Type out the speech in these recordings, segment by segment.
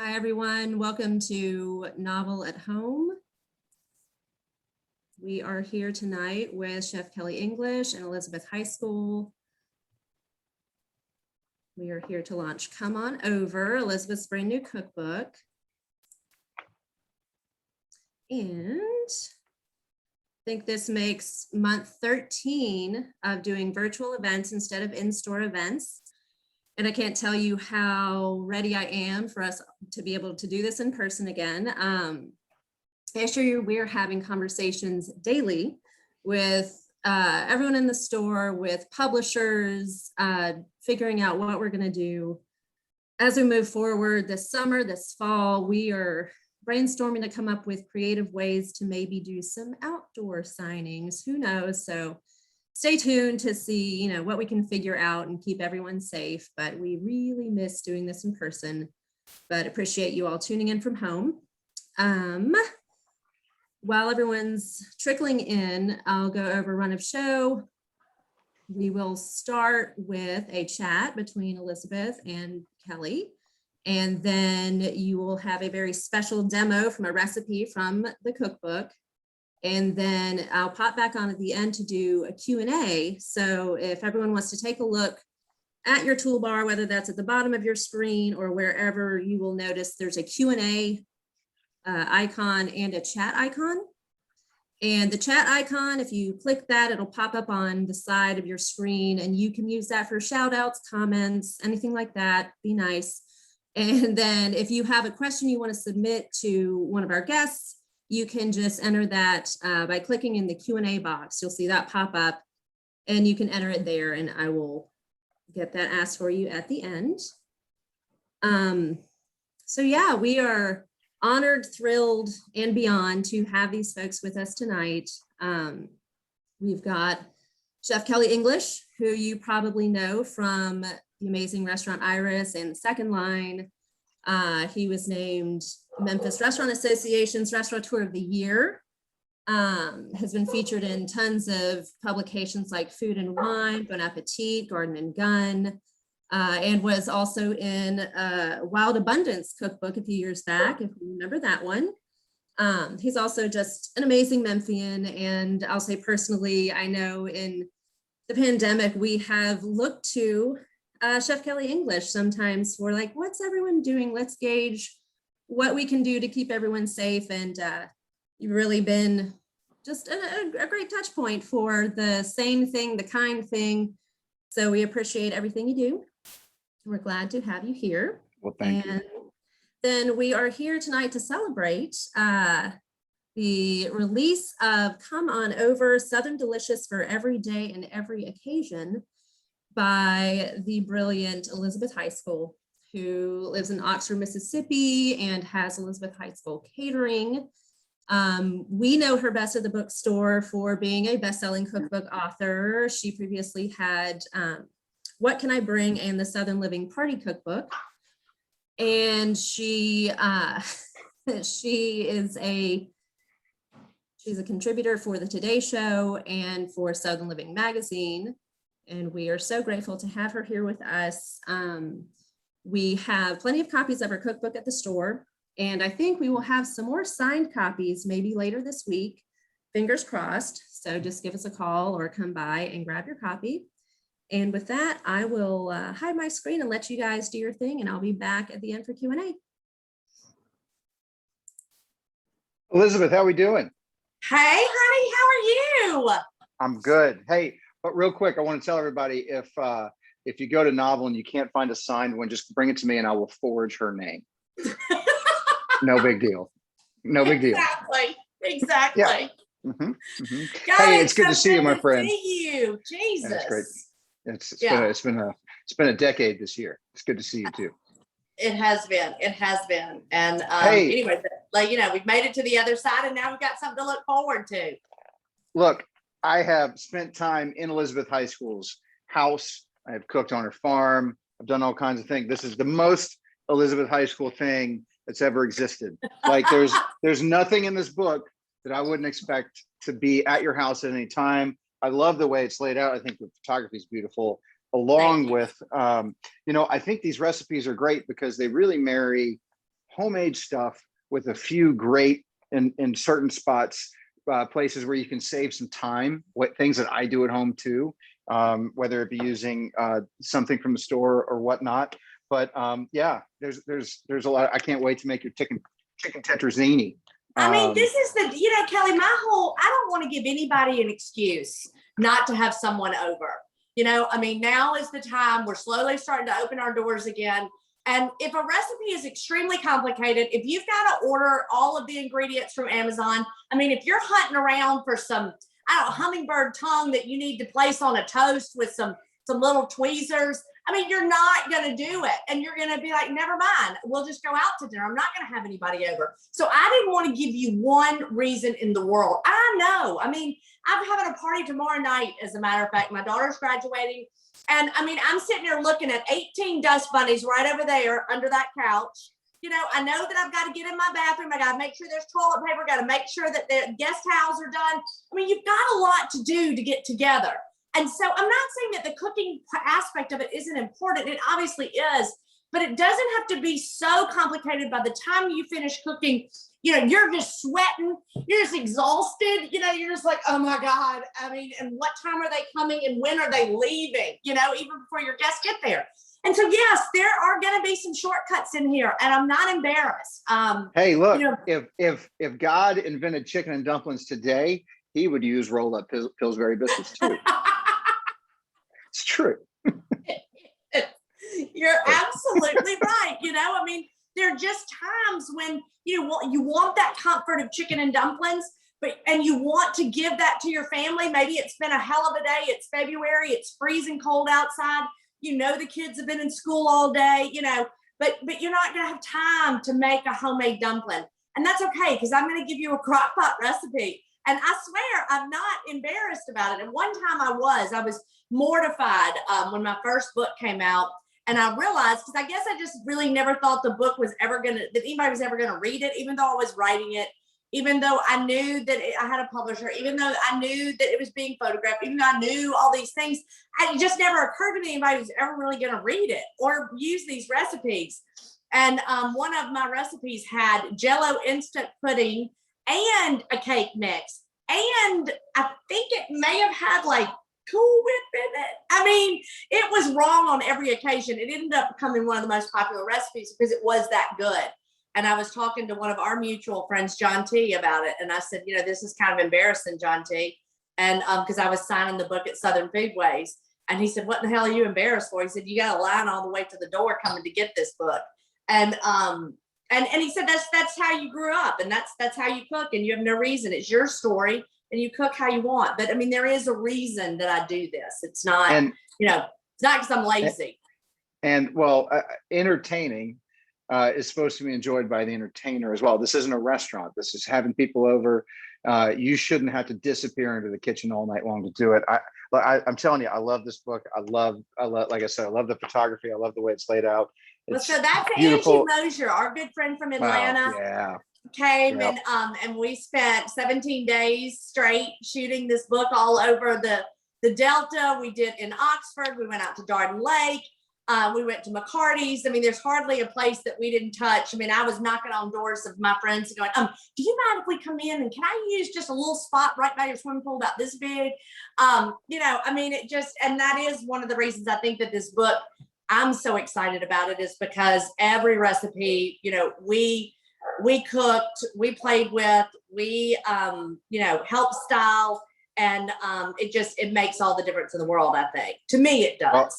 Hi, everyone. Welcome to Novel at Home. We are here tonight with Chef Kelly English and Elizabeth Heiskell. We are here to launch Come On Over, Elizabeth's brand new cookbook. And I think this makes month 13 of doing virtual events instead of in-store events. And I can't tell you how ready I am for us to be able to do this in person again. I assure you we're having conversations daily with everyone in the store, with publishers, figuring out what we're gonna do as we move forward this summer, this fall. We are brainstorming to come up with creative ways to maybe do some outdoor signings, who knows? So stay tuned to see, what we can figure out and keep everyone safe, but we really miss doing this in person, but appreciate you all tuning in from home. While everyone's trickling in, I'll go over run of show. We will start with a chat between Elizabeth and Kelly, and then you will have a very special demo from a recipe from the cookbook. And then I'll pop back on at the end to do a Q&A. So if everyone wants to take a look at your toolbar, whether that's at the bottom of your screen or wherever, you will notice there's a Q&A icon and a chat icon. And the chat icon, if you click that, it'll pop up on the side of your screen, and you can use that for shout outs, comments, anything like that. Be nice. And then if you have a question you want to submit to one of our guests, you can just enter that by clicking in the Q&A box. You'll see that pop up and you can enter it there, and I will get that asked for you at the end. So yeah, we are honored, thrilled, and beyond to have these folks with us tonight. We've got Chef Kelly English, who you probably know from the amazing restaurant Iris and Second Line. He was named Memphis Restaurant Association's Restaurateur of the Year, has been featured in tons of publications like Food and Wine, Bon Appetit, Garden and Gun, and was also in Wild Abundance cookbook a few years back, if you remember that one. He's also just an amazing Memphian, and I'll say personally, I know in the pandemic, we have looked to Chef Kelly English sometimes for like, what's everyone doing? Let's gauge what we can do to keep everyone safe. And you've really been just a great touch point for the same thing, the kind thing. So we appreciate everything you do. We're glad to have you here. Well, thank you. Then we are here tonight to celebrate the release of Come On Over, Southern Delicious for Every Day and Every Occasion by the brilliant Elizabeth Heiskell, who lives in Oxford, Mississippi, and has Elizabeth Heiskell Catering. We know her best at the bookstore for being a best-selling cookbook author. She previously had What Can I Bring and the Southern Living Party Cookbook. And she's a contributor for the Today Show and for Southern Living Magazine. And we are so grateful to have her here with us. We have plenty of copies of her cookbook at the store, and I think we will have some more signed copies maybe later this week, fingers crossed. So just give us a call or come by and grab your copy. And with that, I will hide my screen and let you guys do your thing, and I'll be back at the end for Q&A. Elizabeth, how are we doing? Hey, honey, how are you? I'm good. Hey, but real quick, I want to tell everybody if you go to Novel and you can't find a signed one, just bring it to me and I will forge her name. No big deal. No big deal. Exactly. Yeah. Mm-hmm, mm-hmm. God, Hey, it's good to see you, my friend. See you, Jesus. That's great. It's been a decade this year. It's good to see you too. It has been. And Hey. Anyway, we've made it to the other side, and now we've got something to look forward to. Look, I have spent time in Elizabeth Heiskell's house. I have cooked on her farm. I've done all kinds of things. This is the most Elizabeth Heiskell thing that's ever existed. Like there's nothing in this book that I wouldn't expect to be at your house at any time. I love the way it's laid out. I think the photography is beautiful, along with, I think these recipes are great because they really marry homemade stuff with a few great in certain spots, places where you can save some time, what things that I do at home too, whether it be using something from the store or whatnot. But yeah, there's a lot. I can't wait to make your chicken tetrazzini. I mean, this is Kelly, I don't want to give anybody an excuse not to have someone over. I mean, now is the time. We're slowly starting to open our doors again. And if a recipe is extremely complicated, if you've got to order all of the ingredients from Amazon, I mean, if you're hunting around for some, hummingbird tongue that you need to place on a toast with some little tweezers, I mean, you're not going to do it. And you're going to be like, never mind, we'll just go out to dinner. I'm not going to have anybody over. So I didn't want to give you one reason in the world. I know. I mean, I'm having a party tomorrow night, as a matter of fact. My daughter's graduating. And I mean, I'm sitting here looking at 18 dust bunnies right over there under that couch. I know that I've got to get in my bathroom. I got to make sure there's toilet paper. Got to make sure that the guest towels are done. I mean, you've got a lot to do to get together. And so I'm not saying that the cooking aspect of it isn't important. It obviously is, but it doesn't have to be so complicated. By the time you finish cooking, you're just sweating, you're just exhausted, you're just like, oh my God. I mean, and what time are they coming and when are they leaving, even before your guests get there. And so, yes, there are going to be some shortcuts in here, and I'm not embarrassed. Hey, look, if God invented chicken and dumplings today, he would use rolled up Pillsbury biscuits too. It's true. You're absolutely right. I mean, there are just times when you want that comfort of chicken and dumplings, and you want to give that to your family. Maybe it's been a hell of a day. It's February. It's freezing cold outside. The kids have been in school all day. But you're not going to have time to make a homemade dumpling, and that's okay, because I'm going to give you a crock pot recipe. And I swear I'm not embarrassed about it. And one time I was mortified when my first book came out. And I realized, because I guess I just really never thought the book was that anybody was ever going to read it, even though I was writing it, even though I knew that I had a publisher, even though I knew that it was being photographed, even though I knew all these things, it just never occurred to me anybody was ever really going to read it or use these recipes. And one of my recipes had Jell-O instant pudding and a cake mix. And I think it may have had like Cool Whip in it. I mean, it was wrong on every occasion. It ended up becoming one of the most popular recipes because it was that good. And I was talking to one of our mutual friends, John T, about it. And I said, this is kind of embarrassing, John T. And because I was signing the book at Southern Foodways. And he said, what the hell are you embarrassed for? He said, you got a line all the way to the door coming to get this book. And he said, that's how you grew up, and that's how you cook, and you have no reason. It's your story, and you cook how you want. But I mean, there is a reason that I do this. It's not, it's not because I'm lazy. And entertaining is supposed to be enjoyed by the entertainer as well. This isn't a restaurant. This is having people over. You shouldn't have to disappear into the kitchen all night long to do it. I'm telling you, I love this book. I love, like I said, I love the photography. I love the way it's laid out. Well, so that's beautiful. Angie Mosier, our good friend from Atlanta. Wow, came and we spent 17 days straight shooting this book all over the Delta. We did in Oxford. We went out to Darden Lake. We went to McCarty's. I mean, there's hardly a place that we didn't touch. I mean, I was knocking on doors of my friends going, do you mind if we come in and can I use just a little spot right by your swimming pool about this big? I mean, and that is one of the reasons I think that this book, I'm so excited about it, is because every recipe, we cooked, we played with, we, helped style, and it makes all the difference in the world, I think. To me, it does. Well,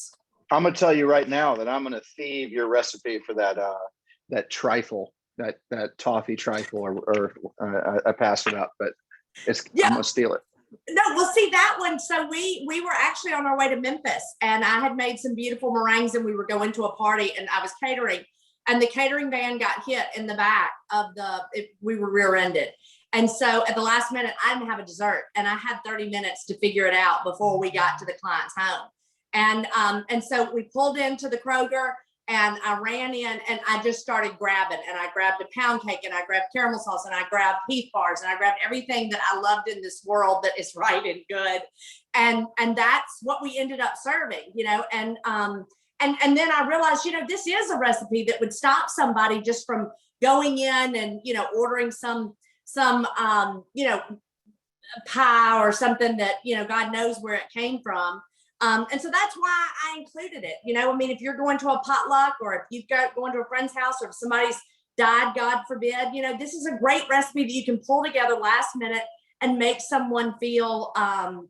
I'm going to tell you right now that I'm going to thieve your recipe for that trifle, that toffee trifle, or I passed it up, but I'm going to steal it. No, we'll see that one. So we were actually on our way to Memphis, and I had made some beautiful meringues, and we were going to a party, and I was catering, and the catering van got hit in the back of we were rear-ended. And so at the last minute, I didn't have a dessert, and I had 30 minutes to figure it out before we got to the client's home. And so we pulled into the Kroger, and I ran in and I just started grabbing, and I grabbed a pound cake, and I grabbed caramel sauce, and I grabbed Heath bars, and I grabbed everything that I loved in this world that is right and good. And that's what we ended up serving, and then I realized, this is a recipe that would stop somebody just from going in and, ordering some, pie or something that, God knows where it came from. And so that's why I included it. If you're going to a potluck or if you've got going to a friend's house or if somebody's died, God forbid, this is a great recipe that you can pull together last minute and make someone feel, that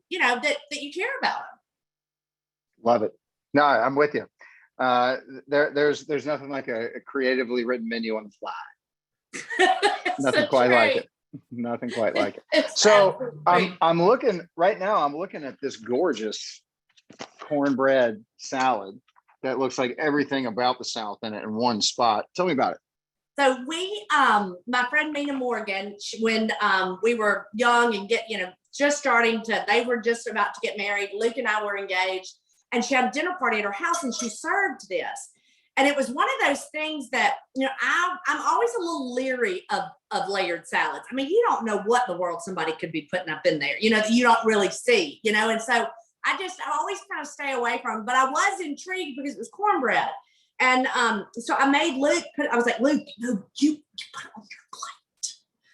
you care about them. Love it. No, I'm with you. There's nothing like a creatively written menu on the fly. Nothing quite like it. Nothing quite like it. It's So great. I'm looking right now. I'm looking at this gorgeous cornbread salad that looks like everything about the South in it in one spot. Tell me about it. So we, my friend Mina Morgan, when we were young and they were just about to get married. Luke and I were engaged, and she had a dinner party at her house, and she served this. And it was one of those things that, I'm always a little leery of layered salads. I mean, you don't know what the world somebody could be putting up in there, that you don't really see, and so I always kind of stay away from it, but I was intrigued because it was cornbread. And so I made Luke I was like, Luke, no, you put it on your plate.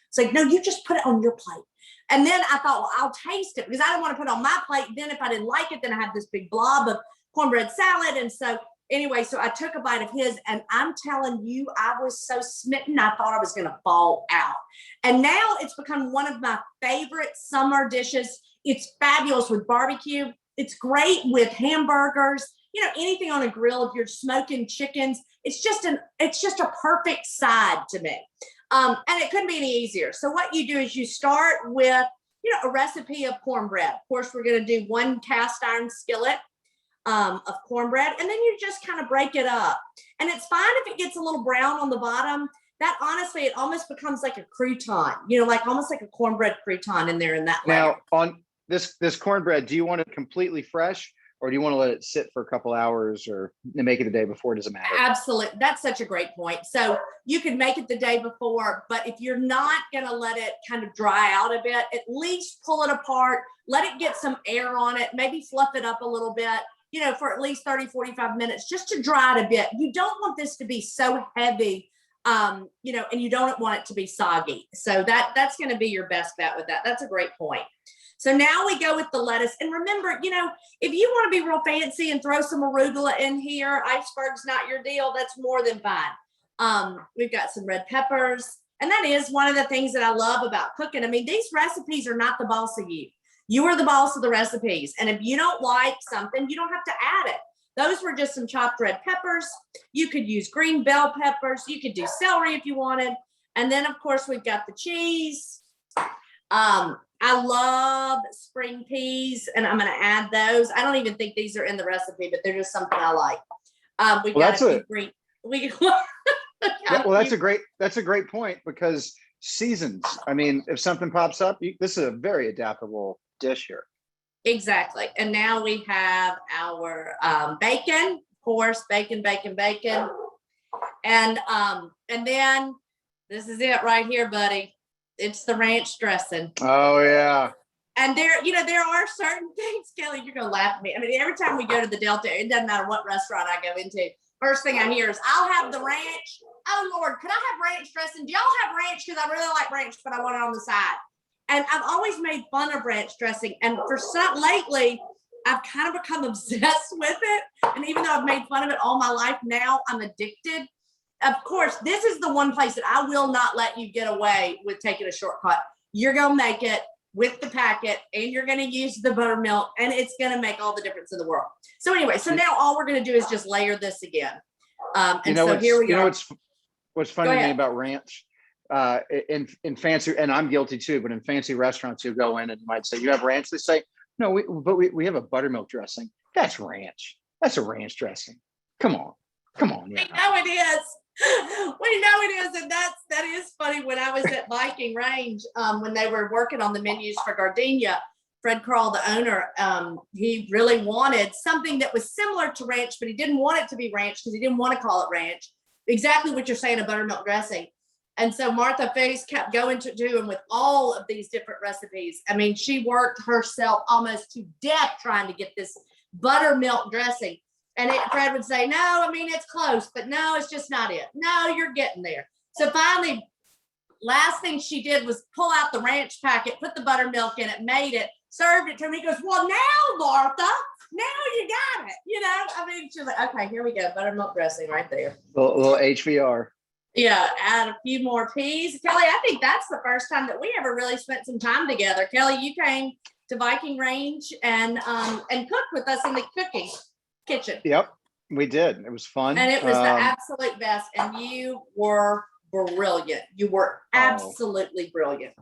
It's like, no, you just put it on your plate. And then I thought, well, I'll taste it because I don't want to put it on my plate. Then if I didn't like it, then I had this big blob of cornbread salad. And so anyway, so I took a bite of his, and I'm telling you, I was so smitten. I thought I was going to fall out. And now it's become one of my favorite summer dishes. It's fabulous with barbecue. It's great with hamburgers. Anything on a grill. If you're smoking chickens, it's just a perfect side to me. And it couldn't be any easier. So what you do is you start with, a recipe of cornbread. Of course, we're going to do 1 cast iron skillet of cornbread, and then you just kind of break it up. And it's fine if it gets a little brown on the bottom. That honestly, it almost becomes like a crouton, like almost like a cornbread crouton in there in that layer. Now on this cornbread, do you want it completely fresh, or do you want to let it sit for a couple hours or make it the day before? Doesn't matter. Absolutely. That's such a great point. So you can make it the day before, but if you're not going to let it kind of dry out a bit, at least pull it apart, let it get some air on it, maybe fluff it up a little bit, for at least 30, 45 minutes, just to dry it a bit. You don't want this to be so heavy, and you don't want it to be soggy. So that's going to be your best bet with that. That's a great point. So now we go with the lettuce. And remember, if you want to be real fancy and throw some arugula in here, iceberg's not your deal, that's more than fine. We've got some red peppers. And that is one of the things that I love about cooking. I mean, these recipes are not the boss of you. You are the boss of the recipes. And if you don't like something, you don't have to add it. Those were just some chopped red peppers. You could use green bell peppers. You could do celery if you wanted. And then, of course, we've got the cheese. I love spring peas, and I'm going to add those. I don't even think these are in the recipe, but they're just something I like. That's a great point, because seasons. I mean, if something pops up, this is a very adaptable dish here. Exactly. And now we have our bacon, of course, bacon. And then this is it right here, buddy. It's the ranch dressing. Oh yeah. And there are certain things, Kelly, you're gonna laugh at me. I mean, every time we go to the Delta, it doesn't matter what restaurant I go into, first thing I hear is, I'll have the ranch. Oh Lord, could I have ranch dressing? Do y'all have ranch? Because I really like ranch, but I want it on the side. And I've always made fun of ranch dressing. And lately, I've kind of become obsessed with it. And even though I've made fun of it all my life, now I'm addicted. Of course, this is the one place that I will not let you get away with taking a shortcut. You're going to make it with the packet, and you're going to use the buttermilk, and it's going to make all the difference in the world. So anyway, now all we're going to do is just layer this again. Here we go. What's funny to me about ranch, in fancy, and I'm guilty too, but in fancy restaurants, you go in and you might say, you have ranch? They say, no, we have a buttermilk dressing. That's ranch. That's a ranch dressing. Come on. Yeah. We know it is. And that is funny. When I was at Viking Range, when they were working on the menus for Gardenia, Fred Carl, the owner, he really wanted something that was similar to ranch, but he didn't want it to be ranch because he didn't want to call it ranch. Exactly what you're saying, a buttermilk dressing. And so Martha Face kept going to him with all of these different recipes. I mean, she worked herself almost to death trying to get this buttermilk dressing. And Fred would say, no, I mean, it's close, but no, it's just not it. No, you're getting there. So finally, last thing she did was pull out the ranch packet, put the buttermilk in it, made it, served it to me. He goes, well, now, Martha, now you got it. You know, I mean, she's like, okay, here we go. Buttermilk dressing right there. Little HVR. Yeah, add a few more peas. Kelly, I think that's the first time that we ever really spent some time together. Kelly, you came to Viking Range and cooked with us in the cooking kitchen. Yep, we did. It was fun. And it was the absolute best. And you were brilliant. You were absolutely brilliant.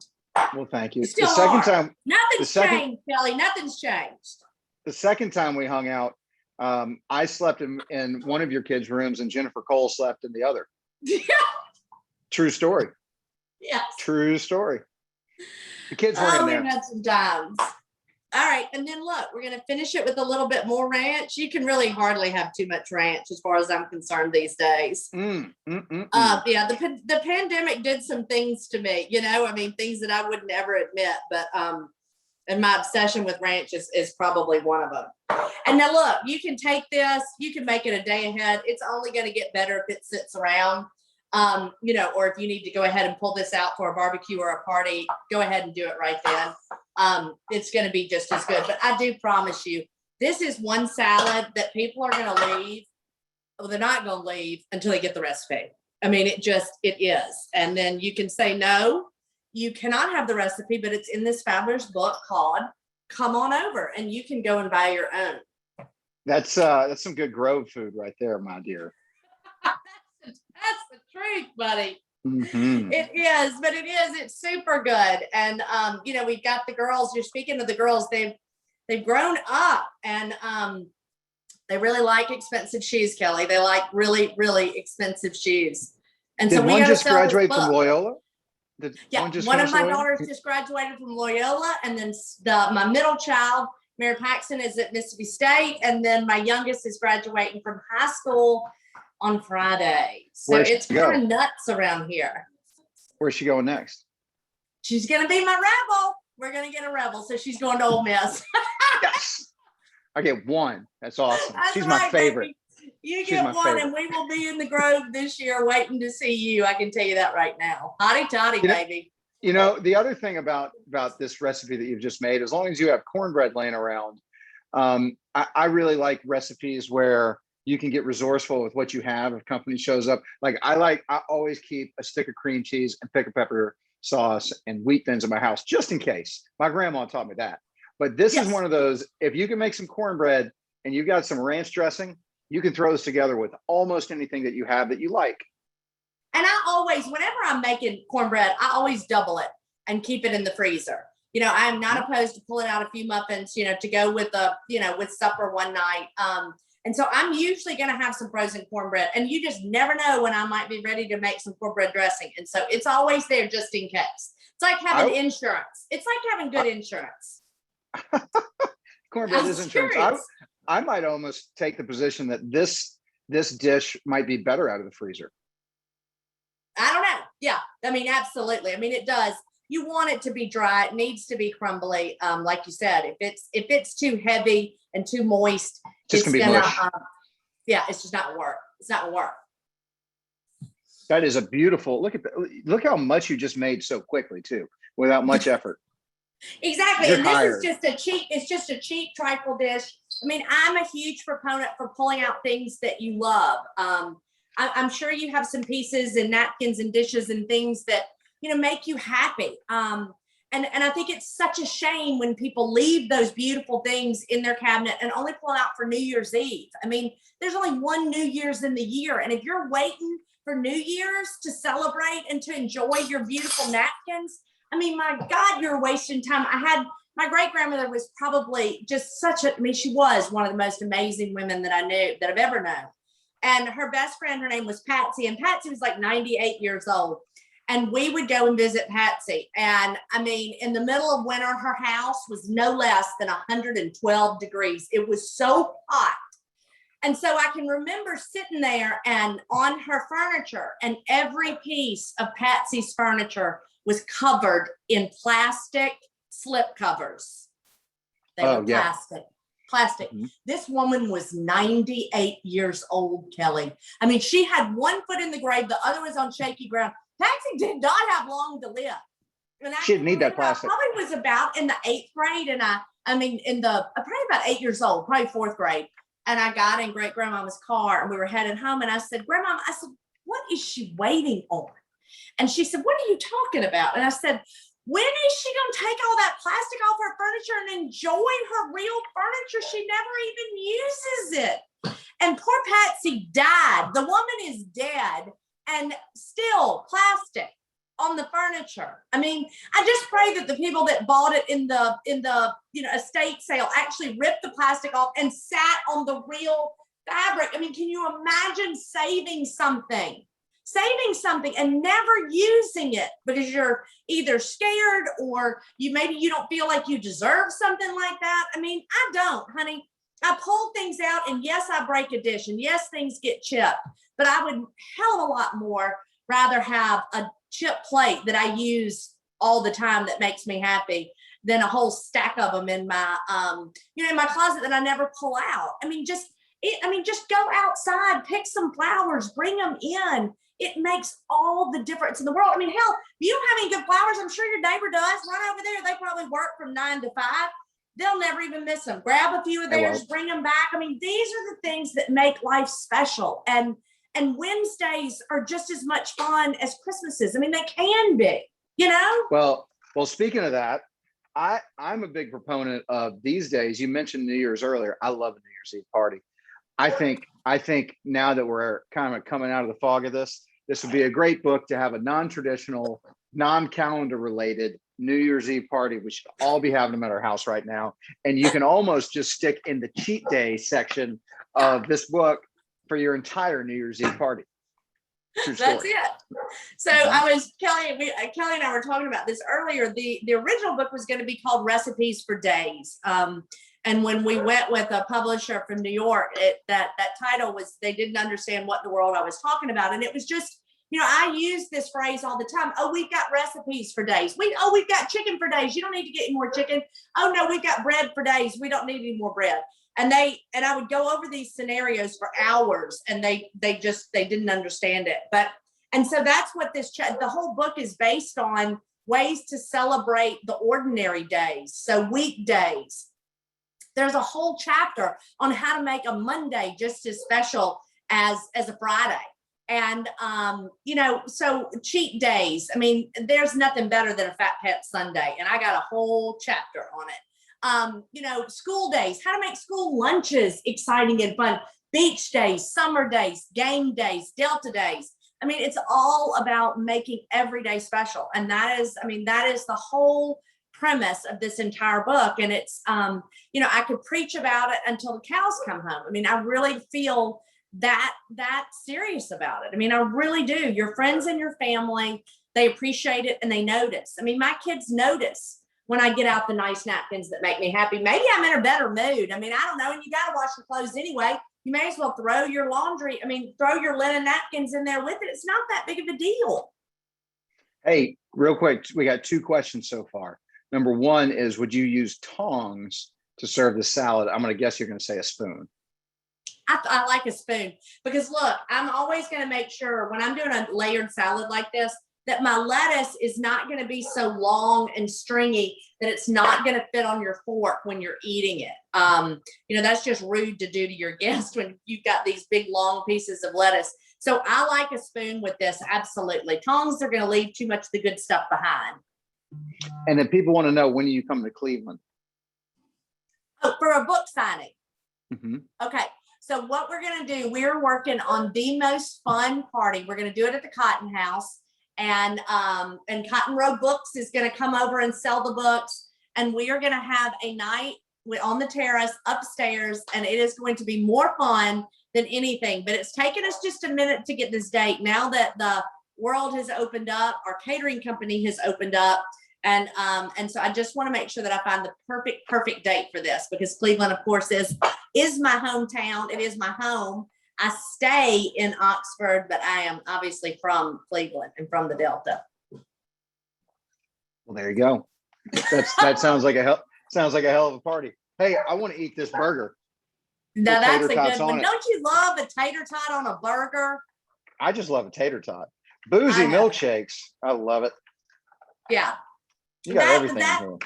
Well, thank you. You still the second are. time, Nothing's changed, Kelly. Nothing's changed. the second time we hung out, I slept in one of your kids' rooms, and Jennifer Cole slept in the other. Yeah. True story. Yes. True story. The kids were in We've there. had some times. All right, and then look, we're gonna finish it with a little bit more ranch. You can really hardly have too much ranch, as far as I'm concerned these days. Yeah, the pandemic did some things to me. You know, I mean, things that I would never admit, but and my obsession with ranch is probably one of them. And now look, you can take this, you can make it a day ahead. It's only going to get better if it sits around. You know, or if you need to go ahead and pull this out for a barbecue or a party, go ahead and do it right then. It's going to be just as good. But I do promise you, this is one salad that people are going to leave. Well, they're not going to leave until they get the recipe. I mean, it is. And then you can say, no, you cannot have the recipe, but it's in this fabulous book called Come On Over, and you can go and buy your own. That's some good Grove food right there, my dear. That's the truth, buddy. Mm-hmm. It is, but it's super good. And you know, we've got the girls, you're speaking of the girls, they've grown up, and they really like expensive shoes, Kelly. They like really, really expensive shoes. And Did so we one gotta just sell this graduate book. from Loyola? Yeah, one of my daughters just graduated from Loyola, and then my middle child, Mary Paxton, is at Mississippi State, and then my youngest is graduating from Heiskell on Friday. So it's kind of nuts around here. Where's she going next? She's going to be my rebel. We're going to get a rebel. So she's going to Ole Miss. Yes. I get one. That's awesome. That's She's right, my favorite. Baby. You get one, favorite. And we will be in the Grove this year waiting to see you. I can tell you that right now. Hotty toddy, baby. You know, the other thing about this recipe that you've just made, as long as you have cornbread laying around, I really like recipes where you can get resourceful with what you have if company shows up. Like I always keep a stick of cream cheese and pickle pepper sauce and wheat thins in my house, just in case. My grandma taught me that. But this is one of those, if you can make some cornbread and you've got some ranch dressing, you can throw this together with almost anything that you have that you like. And I always, whenever I'm making cornbread, I always double it and keep it in the freezer. You know, I'm not opposed to pulling out a few muffins, you know, to go with with supper one night. And so I'm usually going to have some frozen cornbread, and you just never know when I might be ready to make some cornbread dressing. And so it's always there just in case. It's like having insurance. It's like having good insurance. Cornbread is insurance. I might almost take the position that this dish might be better out of the freezer. I don't know. Yeah. I mean, absolutely. I mean, it does. You want it to be dry. It needs to be crumbly. Like you said, if it's too heavy and too moist, it's just gonna it's just not work. It's not gonna work. That is a beautiful look how much you just made so quickly too, without much effort. Exactly. And this is just a cheap trifle dish. I mean, I'm a huge proponent for pulling out things that you love. I'm sure you have some pieces and napkins and dishes and things that, you know, make you happy. And I think it's such a shame when people leave those beautiful things in their cabinet and only pull out for New Year's Eve. I mean, there's only one New Year's in the year. And if you're waiting for New Year's to celebrate and to enjoy your beautiful napkins, I mean, my God, you're wasting time. My great-grandmother was probably just she was one of the most amazing women that I knew, that I've ever known. And her best friend, her name was Patsy, and Patsy was like 98 years old. And we would go and visit Patsy. And I mean, in the middle of winter, her house was no less than 112 degrees. It was so hot. And so I can remember sitting there and on her furniture, and every piece of Patsy's furniture was covered in plastic slip covers. They were plastic. Mm-hmm. This woman was 98 years old, Kelly. I mean, she had one foot in the grave, the other was on shaky ground. Patsy did not have long to live. And She didn't need that plastic. I probably was about in the 8th grade, and I mean, probably about 8 years old, probably 4th grade. And I got in great grandmama's car and we were heading home. And I said, Grandma, what is she waiting on? And she said, what are you talking about? And I said, when is she going to take all that plastic off her furniture and enjoy her real furniture? She never even uses it. And poor Patsy died. The woman is dead and still plastic on the furniture. I mean, I just pray that the people that bought it in the estate sale actually ripped the plastic off and sat on the real fabric. I mean, can you imagine saving something and never using it because you're either scared or maybe you don't feel like you deserve something like that? I mean, I don't, honey. I pull things out, and yes, I break a dish, and yes, things get chipped, but I would hell of a lot more rather have a chip plate that I use all the time that makes me happy than a whole stack of them in my in my closet that I never pull out. I mean, just go outside, pick some flowers, bring them in. It makes all the difference in the world. I mean, hell, if you don't have any good flowers, I'm sure your neighbor does. Run over there. They probably work from 9 to 5. They'll never even miss them. Grab a few of theirs, bring them back. I mean, these are the things that make life special. And Wednesdays are just as much fun as Christmases. I mean, they can be, Well, speaking of that, I'm a big proponent of these days. You mentioned New Year's earlier. I love a New Year's Eve party. I think now that we're kind of coming out of the fog of this would be a great book to have a non-traditional, non-calendar related New Year's Eve party. We should all be having them at our house right now. And you can almost just stick in the cheat day section of this book for your entire New Year's Eve party. That's it. So Kelly and I were talking about this earlier. The original book was going to be called Recipes for Days. And when we went with a publisher from New York, that title was, they didn't understand what in the world I was talking about. And it was just, I use this phrase all the time. Oh, we've got recipes for days. We've got chicken for days. You don't need to get any more chicken. Oh no, we've got bread for days. We don't need any more bread. And I would go over these scenarios for hours, and they didn't understand it. And so that's what the whole book is based on, ways to celebrate the ordinary days. So weekdays. There's a whole chapter on how to make a Monday just as special as a Friday. And, so cheat days. I mean, there's nothing better than a Fat Pet Sunday. And I got a whole chapter on it. School days, how to make school lunches exciting and fun, beach days, summer days, game days, Delta days. I mean, it's all about making every day special. And that is the whole premise of this entire book. And it's, I could preach about it until the cows come home. I mean, I really feel that serious about it. I mean, I really do. Your friends and your family, they appreciate it and they notice. I mean, my kids notice when I get out the nice napkins that make me happy. Maybe I'm in a better mood. I mean, I don't know. And you got to wash your clothes anyway. You may as well throw your linen napkins in there with it. It's not that big of a deal. Hey, real quick, we got 2 questions so far. Number 1 is, would you use tongs to serve the salad? I'm going to guess you're going to say a spoon. I like a spoon because look, I'm always going to make sure when I'm doing a layered salad like this, that my lettuce is not going to be so long and stringy that it's not going to fit on your fork when you're eating it. That's just rude to do to your guests when you've got these big, long pieces of lettuce. So I like a spoon with this. Absolutely. Tongs are going to leave too much of the good stuff behind. And then people want to know, when do you come to Cleveland? Oh, for a book signing. Mm-hmm. Okay. So what we're going to do, we're working on the most fun party. We're going to do it at the Cotton House. And Cotton Row Books is going to come over and sell the books. And we are going to have a night on the terrace upstairs. And it is going to be more fun than anything. But it's taken us just a minute to get this date. Now that the world has opened up, our catering company has opened up. And so I just want to make sure that I find the perfect date for this, because Cleveland, of course, is my hometown. It is my home. I stay in Oxford, but I am obviously from Cleveland and from the Delta. Well, there you go. That sounds like a hell of a party. Hey, I want to eat this burger. Now that's a good one. Don't you love a tater tot on a burger? I just love a tater tot. Boozy I know. milkshakes. I love it. Yeah. You got That- everything that- here.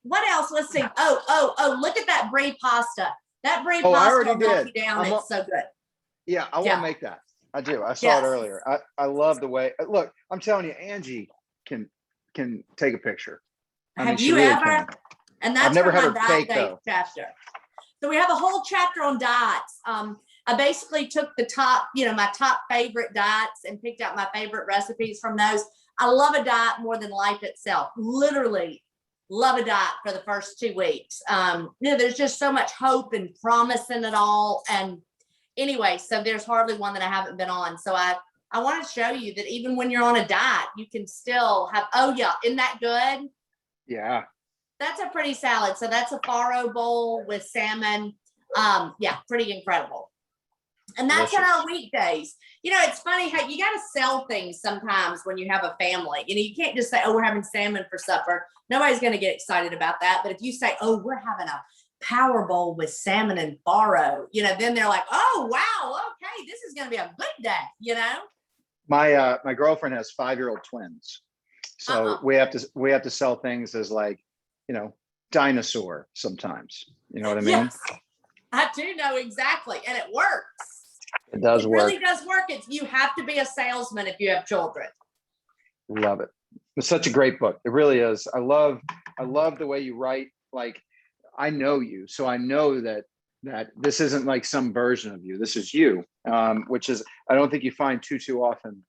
What else? Let's see. Oh, look at that brie pasta. That brie Oh, I pasta already will knock did. you down. I'm It's so good. Yeah, I want Yeah. to make that. I do. I saw it Yes. earlier. I love the way. Look, I'm telling you, Angie can take a picture. I mean, Have she you really ever? can. And I've that's never for had my her diet bake, date though. chapter. So we have a whole chapter on diets. I basically took the top, my top favorite diets and picked out my favorite recipes from those. I love a diet more than life itself. Literally love a diet for the first 2 weeks. There's just so much hope and promise in it all. And anyway, so there's hardly one that I haven't been on. So I want to show you that even when you're on a diet, you can still have, oh yeah, isn't that good? Yeah. That's a pretty salad. So that's a farro bowl with salmon. Yeah, pretty incredible. And that's on our weekdays. It's funny how you got to sell things sometimes when you have a family. You can't just say, oh, we're having salmon for supper. Nobody's going to get excited about that. But if you say, oh, we're having a power bowl with salmon and farro, then they're like, oh, wow, okay, this is going to be a good day, My girlfriend has 5-year-old twins, so we have to sell things as like, dinosaur sometimes. You know what I mean? Yes, I do know exactly, and it works. It does work. Really does work. You have to be a salesman if you have children. Love it. It's such a great book. It really is. I love the way you write. Like, I know you, so I know that this isn't like some version of you. This is you, which is, I don't think you find too often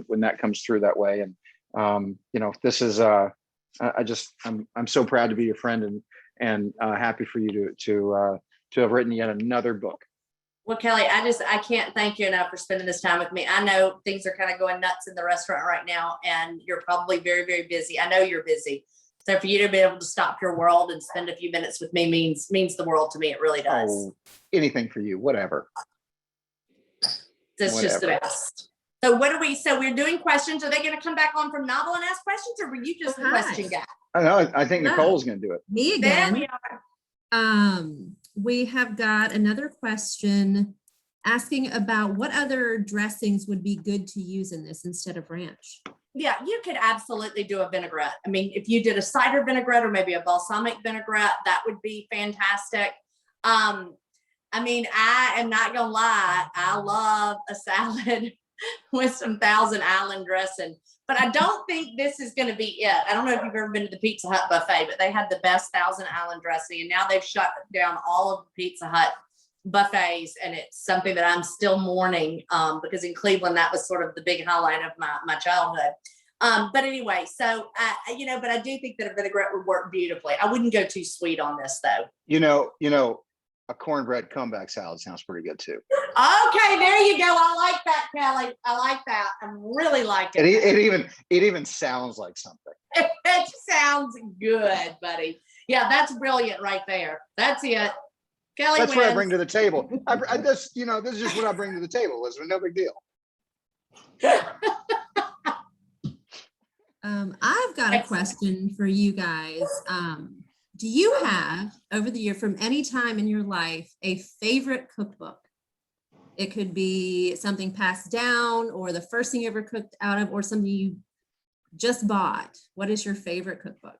when that comes through that way. And this is I'm so proud to be your friend and happy for you to have written yet another book. Well, Kelly, I can't thank you enough for spending this time with me. I know things are kind of going nuts in the restaurant right now, and you're probably very, very busy. I know you're busy. So for you to be able to stop your world and spend a few minutes with me means the world to me. It really does. Oh, anything for you, whatever. That's just the best. So we're doing questions. Are they going to come back on from novel and ask questions, or were you just the question guy? I know. I think No. Nicole's going to do it. Me There again. we are. We have got another question asking about what other dressings would be good to use in this instead of ranch. Yeah, you could absolutely do a vinaigrette. I mean, if you did a cider vinaigrette or maybe a balsamic vinaigrette, that would be fantastic. I am not gonna lie, I love a salad with some Thousand Island dressing, but I don't think this is gonna be it. I don't know if you've ever been to the Pizza Hut buffet, but they had the best Thousand Island dressing, and now they've shut down all of the Pizza Hut buffets, and it's something that I'm still mourning because in Cleveland that was sort of the big highlight of my childhood. But anyway, so but I do think that a vinaigrette would work beautifully. I wouldn't go too sweet on this though. A cornbread comeback salad sounds pretty good too. Okay, there you go. I like that, Kelly. I like that. I really like it. It even sounds like something. It sounds good, buddy. Yeah, that's brilliant right there. That's it. Kelly That's wins. what I bring to the table. This is just what I bring to the table, Elizabeth. No big deal. I've got a question for you guys. Do you have, over the year, from any time in your life, a favorite cookbook? It could be something passed down or the first thing you ever cooked out of or something you just bought. What is your favorite cookbook?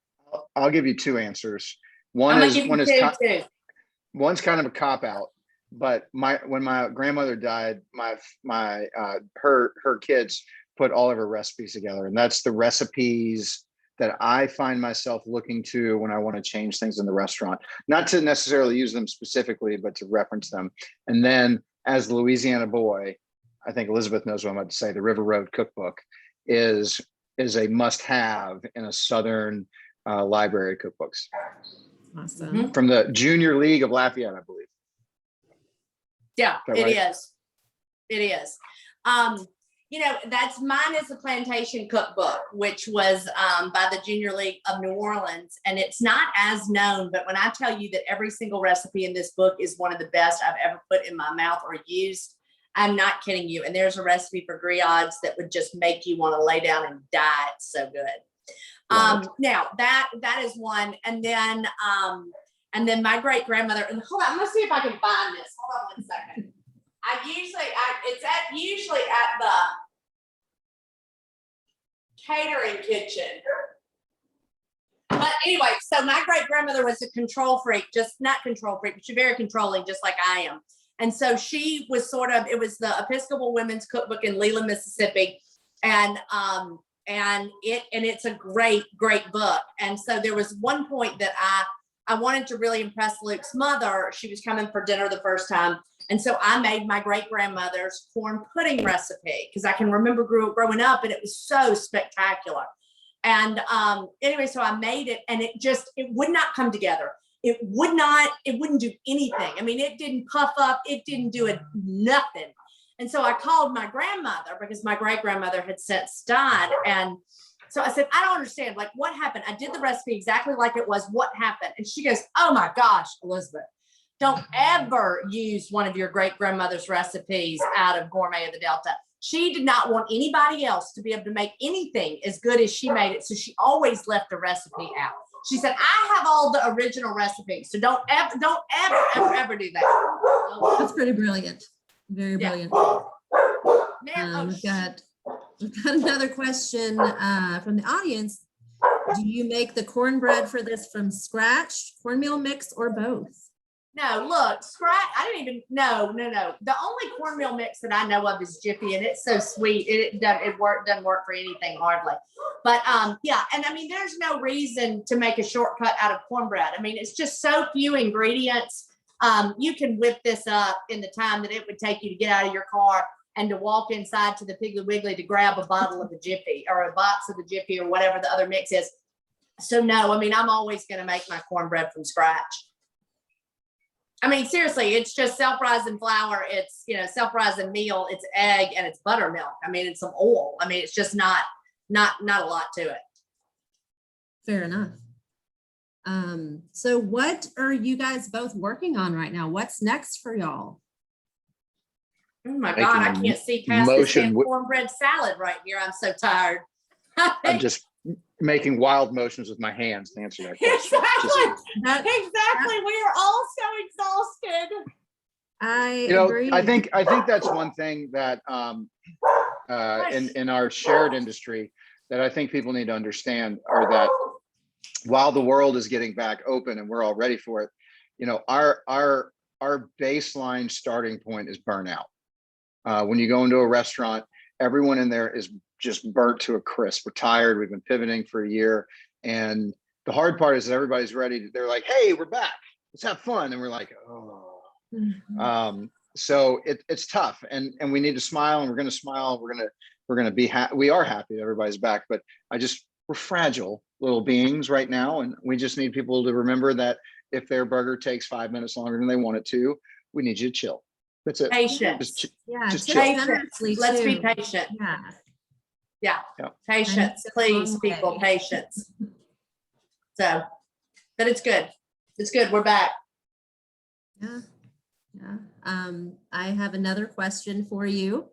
I'll give you two answers. One's kind of a cop out, but when my grandmother died, her kids put all of her recipes together, and that's the recipes that I find myself looking to when I want to change things in the restaurant, not to necessarily use them specifically, but to reference them. And then as a Louisiana boy, I think Elizabeth knows what I'm about to say. The River Road Cookbook is a must-have in a Southern library of cookbooks. Awesome. From the Junior League of Lafayette, I believe. Yeah, It is. It is. That's mine is the Plantation Cookbook, which was by the Junior League of New Orleans. And it's not as known, but when I tell you that every single recipe in this book is one of the best I've ever put in my mouth or used, I'm not kidding you. And there's a recipe for griots that would just make you want to lay down and die. It's so good. Now that is one. And then my great grandmother, and hold on, I'm gonna see if I can find this. Hold on one second. It's usually at catering kitchen. But anyway, so my great grandmother was a control freak, just not control freak, but she's very controlling, just like I am. And so she was it was the Episcopal Women's Cookbook in Leland, Mississippi. And it's a great book. And so there was one point that I wanted to really impress Luke's mother. She was coming for dinner the first time. And so I made my great grandmother's corn pudding recipe because I can remember growing up and it was so spectacular. And anyway, so I made it and it would not come together. It wouldn't do anything. I mean, it didn't puff up. It didn't do nothing. And so I called my grandmother because my great grandmother had since died. And so I said, I don't understand. Like, what happened? I did the recipe exactly like it was. What happened? And she goes, oh my gosh, Elizabeth, don't ever use one of your great grandmother's recipes out of Gourmet of the Delta. She did not want anybody else to be able to make anything as good as she made it. So she always left the recipe out. She said, I have all the original recipes. So don't ever do that. That's pretty brilliant. Very brilliant. Man, We've got another question from the audience. Do you make the cornbread for this from scratch, cornmeal mix, or both? No, look, scratch. I didn't even, no. The only cornmeal mix that I know of is Jiffy, and it's so sweet. It doesn't work for anything hardly. But yeah, and I mean, there's no reason to make a shortcut out of cornbread. I mean, it's just so few ingredients. You can whip this up in the time that it would take you to get out of your car and to walk inside to the Piggly Wiggly to grab a bottle of the Jiffy or a box of the Jiffy or whatever the other mix is. So no, I mean, I'm always going to make my cornbread from scratch. I mean, seriously, it's just self-rising flour. It's, self-rising meal. It's egg and it's buttermilk. I mean, it's some oil. I mean, it's just not a lot to it. Fair enough. So what are you guys both working on right now? What's next for y'all? Oh my God, I can't see past this cornbread salad right here. I'm so tired. I'm just making wild motions with my hands to answer that question. Exactly. We are all so exhausted. I agree. I think that's one thing that in our shared industry that I think people need to understand are that while the world is getting back open and we're all ready for it, our baseline starting point is burnout. When you go into a restaurant, everyone in there is just burnt to a crisp. We're tired. We've been pivoting for a year. And the hard part is that everybody's ready. They're like, hey, we're back. Let's have fun. And we're like, oh. Mm-hmm. So it's tough. And we need to smile, and we're going to smile. We're going to be happy. We are happy that everybody's back. But we're fragile little beings right now. And we just need people to remember that if their burger takes 5 minutes longer than they want it to, we need you to chill. That's it. Patience. Just patience. Let's be patient. Yeah. Patience, please, people. Patience. So, but it's good. It's good. We're back. Yeah. I have another question for you.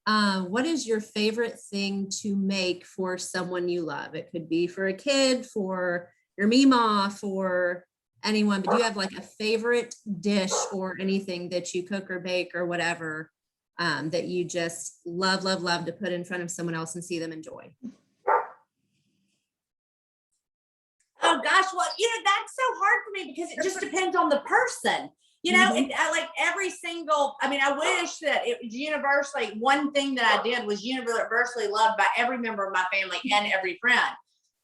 What is your favorite thing to make for someone you love? It could be for a kid, for your Meemaw, for anyone, but do you have like a favorite dish or anything that you cook or bake or whatever that you just love to put in front of someone else and see them enjoy? Oh gosh, well, that's so hard for me because it just depends on the person. I like every single, I wish that it was universally, one thing that I did was universally loved by every member of my family and every friend.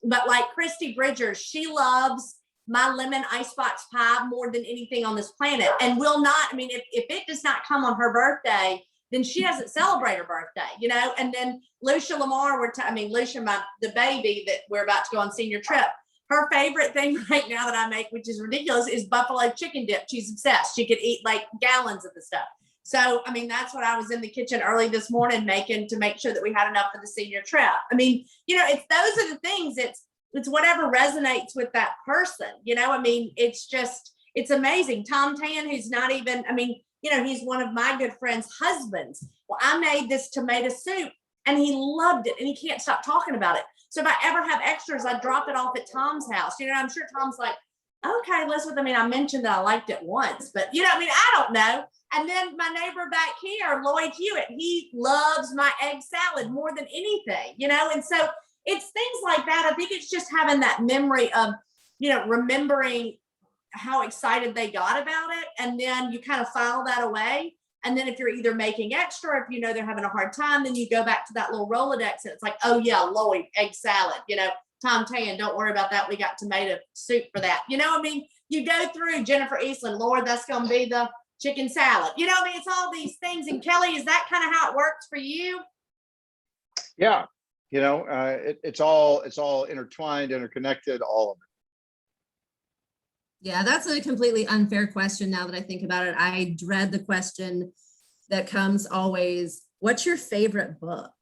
But like Christy Bridgers, she loves my lemon icebox pie more than anything on this planet, and will not, if it does not come on her birthday, then she doesn't celebrate her birthday, and then Lucia Lamar, Lucia, the baby that we're about to go on senior trip, her favorite thing right now that I make, which is ridiculous, is buffalo chicken dip. She's obsessed. She could eat like gallons of the stuff. So, that's what I was in the kitchen early this morning making to make sure that we had enough for the senior trip. It's those are the things. It's whatever resonates with that person. It's amazing. Tom Tan, who's not even, he's one of my good friend's husbands. Well, I made this tomato soup and he loved it and he can't stop talking about it. So if I ever have extras, I drop it off at Tom's house. I'm sure Tom's like, okay, Elizabeth, I mentioned that I liked it once, but I don't know. And then my neighbor back here, Lloyd Hewitt, he loves my egg salad more than anything, and so it's things like that. I think it's just having that memory of, remembering how excited they got about it. And then you kind of file that away. And then if you're either making extra, if they're having a hard time, then you go back to that little Rolodex and it's like, oh yeah, Lloyd, egg salad, Tom Tan, don't worry about that. We got tomato soup for that. You go through Jennifer Eastland, Lord, that's going to be the chicken salad. It's all these things. And Kelly, is that kind of how it works for you? Yeah. It's all intertwined, interconnected, all of it. Yeah, that's a completely unfair question now that I think about it. I dread the question that comes always, what's your favorite book?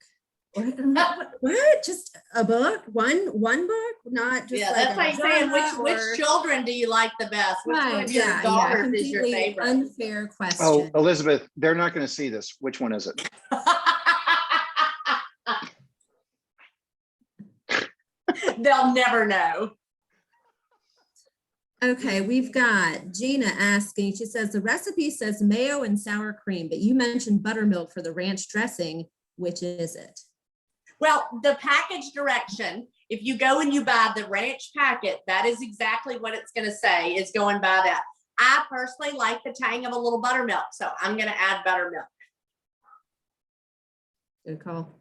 What? Just a book? One book? Not just that's like saying which children do you like the best? Which one of your daughters is your favorite? Unfair question. Oh, Elizabeth, they're not going to see this. Which one is it? They'll never know. Okay, we've got Gina asking, she says, the recipe says mayo and sour cream, but you mentioned buttermilk for the ranch dressing. Which is it? Well, the package direction, if you go and you buy the ranch packet, that is exactly what it's going to say, is going by that. I personally like the tang of a little buttermilk, so I'm going to add buttermilk. Good call.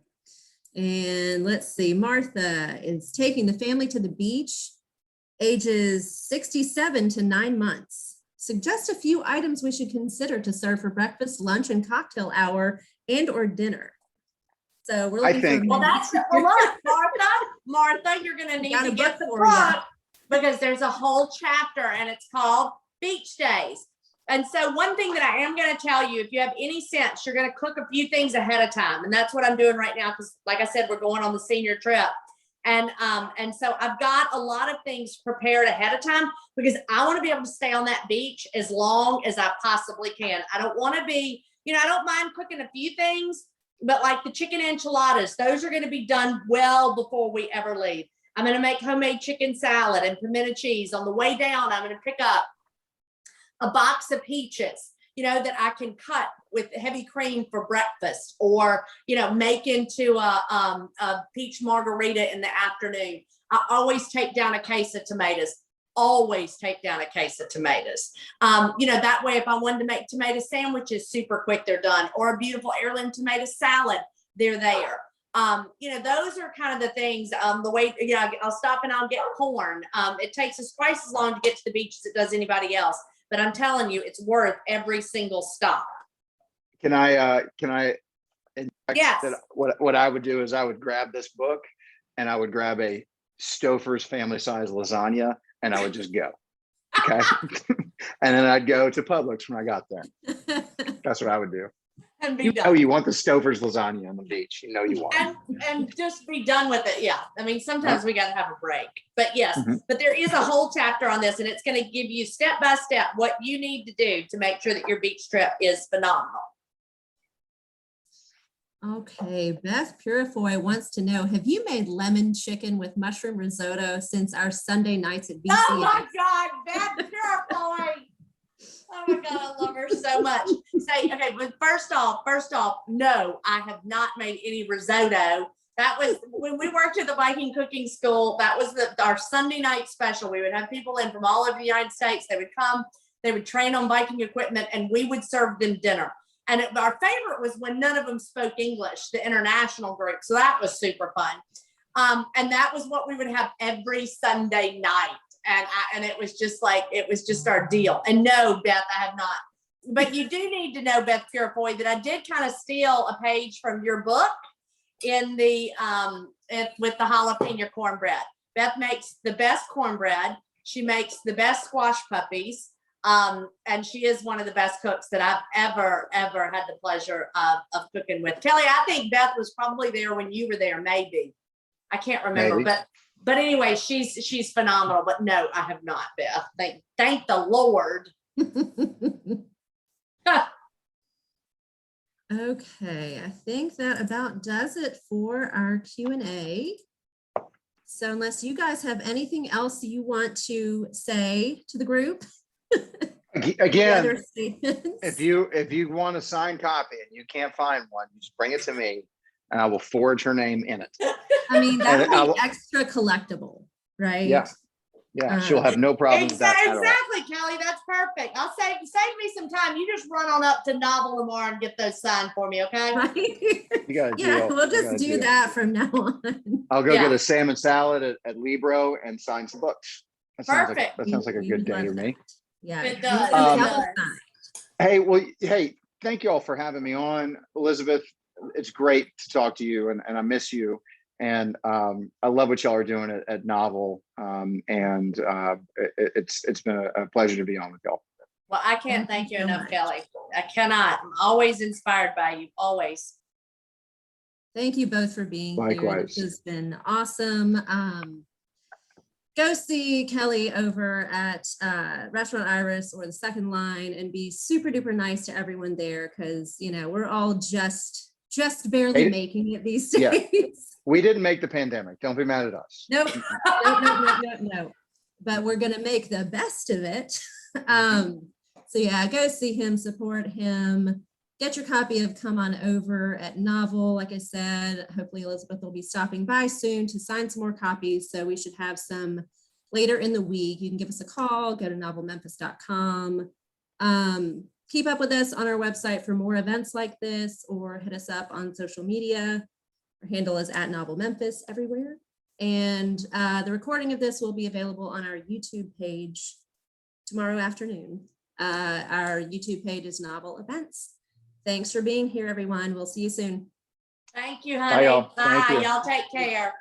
And let's see, Martha is taking the family to the beach, ages 67 to 9 months. Suggest a few items we should consider to serve for breakfast, lunch, and cocktail hour and/or dinner. So we're looking for. Well, look, Martha, you're going to need to get the book because there's a whole chapter and it's called Beach Days. And so one thing that I am going to tell you, if you have any sense, you're going to cook a few things ahead of time. And that's what I'm doing right now. Because like I said, we're going on the senior trip. And so I've got a lot of things prepared ahead of time because I want to be able to stay on that beach as long as I possibly can. I don't want to be, I don't mind cooking a few things, but like the chicken enchiladas, those are going to be done well before we ever leave. I'm going to make homemade chicken salad and pimento cheese. On the way down, I'm going to pick up a box of peaches, that I can cut with heavy cream for breakfast, or, make into a peach margarita in the afternoon. I always take down a case of tomatoes. That way, if I wanted to make tomato sandwiches super quick, they're done, or a beautiful heirloom tomato salad, they're there. Those are kind of the things, the way, I'll stop and I'll get corn. It takes us twice as long to get to the beach as it does anybody else, but I'm telling you, it's worth every single stop. Can I Yes. What I would do is I would grab this book and I would grab a Stouffer's family size lasagna and I would just go. Okay. And then I'd go to Publix when I got there. That's what I would do. And be done. Oh, you want the Stouffer's lasagna on the beach. You want and just be done with it. Yeah. I mean, sometimes we got to have a break, but yes, but there is a whole chapter on this and it's going to give you step by step what you need to do to make sure that your beach trip is phenomenal. Okay, Beth Purifoy wants to know, have you made lemon chicken with mushroom risotto since our Sunday nights at BC? Oh my God, Beth Purifoy. Oh my God, I love her so much. Say, okay, but first off, no, I have not made any risotto. That was when we worked at the Viking cooking school. That was our Sunday night special. We would have people in from all over the United States. They would come, they would train on Viking equipment, and we would serve them dinner. And our favorite was when none of them spoke English, the international group. So that was super fun. And that was what we would have every Sunday night. And it was just our deal. And no, Beth, I have not. But you do need to know, Beth Purifoy, that I did kind of steal a page from your book in the with the jalapeno cornbread. Beth makes the best cornbread. She makes the best squash puppies. And she is one of the best cooks that I've ever had the pleasure of cooking with. Kelly, I think Beth was probably there when you were there, maybe. I can't remember, but anyway, she's phenomenal. But no, I have not, Beth. Thank the Lord. Okay, I think that about does it for our Q&A. So unless you guys have anything else you want to say to the group. Again, if you want a signed copy and you can't find one, just bring it to me and I will forge her name in it. I mean, that And would I be will- extra collectible, right? Yeah. Yeah, she'll have no problem with that at all. Exactly, Kelly. That's perfect. I'll save me some time. You just run on up to Novel tomorrow and get those signed for me, okay? Right? You got a Yeah, deal. we'll You got just a do deal. that from now on. I'll go Yeah. get a salmon salad at Libro and sign some books. That Perfect. sounds like a We good would day to love me. that. Yeah. It does. We'll It get does. that signed. Hey, well, hey, thank you all for having me on, Elizabeth. It's great to talk to you, and I miss you. And I love what y'all are doing at Novel. It's been a pleasure to be on with y'all. Well, I can't Thank thank you you so enough, much. Kelly. I cannot. I'm always inspired by you. Always. Thank you both for being here. Likewise. This has been awesome. Go see Kelly over at Restaurant Iris or the Second Line and be super duper nice to everyone there, because we're all just barely Hey, making it these yeah. days. We didn't make the pandemic. Don't be mad at us. Nope. No. But we're gonna make the best of it. So yeah, go see him, support him. Get your copy of Come On Over at Novel. Like I said, hopefully Elizabeth will be stopping by soon to sign some more copies. So we should have some later in the week. You can give us a call, go to novelmemphis.com. Keep up with us on our website for more events like this, or hit us up on social media. Our handle is @NovelMemphis everywhere. And the recording of this will be available on our YouTube page tomorrow afternoon. Our YouTube page is Novel Events. Thanks for being here, everyone. We'll see you soon. Thank you, honey. y'all. Bye. Thank you. Y'all take care.